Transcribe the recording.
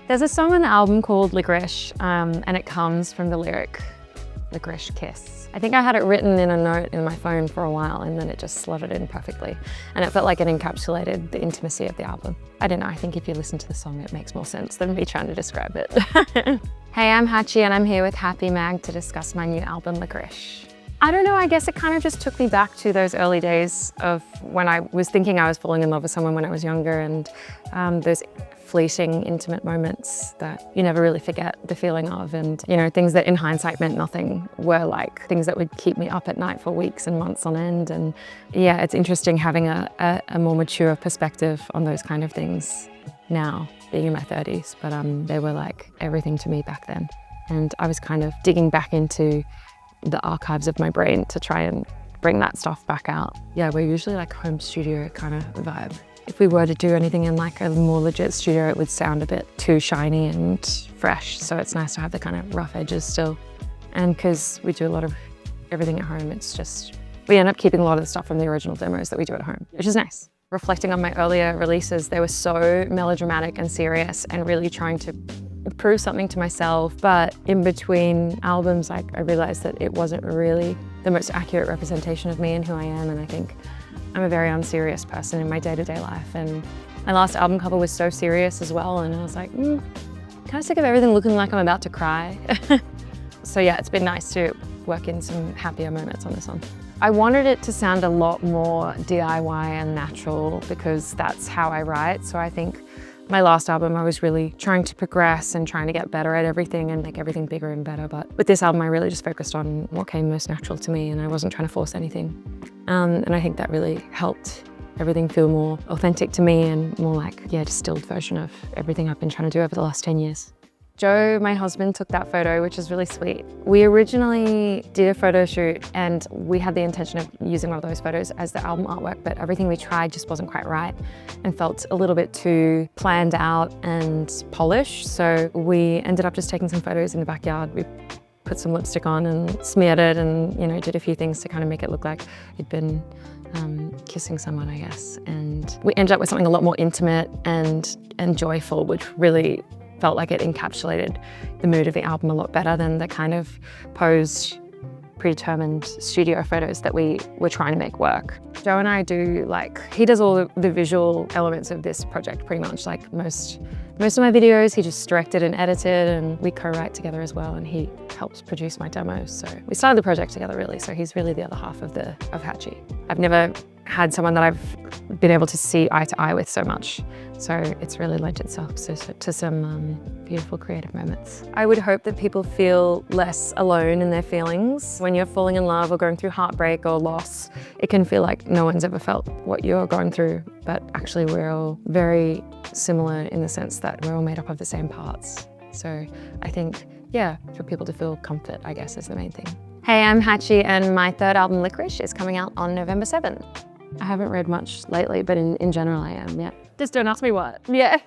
There's a song on the album called Liquorice, and it comes from the lyric, Liquorice kiss. I think I had it written in a note in my phone for a while and then it just slotted in perfectly. And it felt like it encapsulated the intimacy of the album. I don't know, I think if you listen to the song, it makes more sense than me trying to describe it. Hey, I'm Hatchie and I'm here with Happy Mag to discuss my new album, Liquorice. I don't know, I guess it kind of just took me back to those early days of when I was thinking I was falling in love with someone when I was younger, and those fleeting, intimate moments that you never really forget the feeling of, and you know, things that in hindsight meant nothing were like things that would keep me up at night for weeks and months on end. And yeah, it's interesting having a more mature perspective on those kind of things now, being in my 30s, but they were like everything to me back then. And I was kind of digging back into the archives of my brain to try and bring that stuff back out. Yeah, we're usually like home studio kind of vibe. If we were to do anything in like a more legit studio, it would sound a bit too shiny and fresh. So it's nice to have the kind of rough edges still. And because we do a lot of everything at home, it's just, we end up keeping a lot of the stuff from the original demos that we do at home, which is nice. Reflecting on my earlier releases, they were so melodramatic and serious and really trying to prove something to myself. But in between albums, like, I realized that it wasn't really the most accurate representation of me and who I am. And I think I'm a very unserious person in my day-to-day life. And my last album cover was so serious as well. And I was like, kind of sick of everything looking like I'm about to cry. So yeah, it's been nice to work in some happier moments on this one. I wanted it to sound a lot more DIY and natural because that's how I write. So I think my last album, I was really trying to progress and trying to get better at everything and make everything bigger and better. But with this album, I really just focused on what came most natural to me and I wasn't trying to force anything. And I think that really helped everything feel more authentic to me and more like, yeah, distilled version of everything I've been trying to do over the last 10 years. Joe, my husband, took that photo, which is really sweet. We originally did a photo shoot and we had the intention of using one of those photos as the album artwork, but everything we tried just wasn't quite right and felt a little bit too planned out and polished. So we ended up just taking some photos in the backyard. We put some lipstick on and smeared it and, you know, did a few things to kind of make it look like it'd been kissing someone, I guess. And we ended up with something a lot more intimate and joyful, which really felt like it encapsulated the mood of the album a lot better than the kind of posed, predetermined studio photos that we were trying to make work. Joe and I do, like, he does all the visual elements of this project pretty much. Like most of my videos, he just directed and edited, and we co-write together as well, and he helps produce my demos. So we started the project together really, so he's really the other half of Hatchie. I've never had someone that I've been able to see eye to eye with so much. So it's really lent itself to some beautiful creative moments. I would hope that people feel less alone in their feelings. When you're falling in love or going through heartbreak or loss, it can feel like no one's ever felt what you're going through, but actually we're all very similar in the sense that we're all made up of the same parts. So I think, yeah, for people to feel comfort, I guess, is the main thing. Hey, I'm Hatchie and my third album, Liquorice, is coming out on November 7th. I haven't read much lately, but in general I am, yeah. Just don't ask me what. Yeah.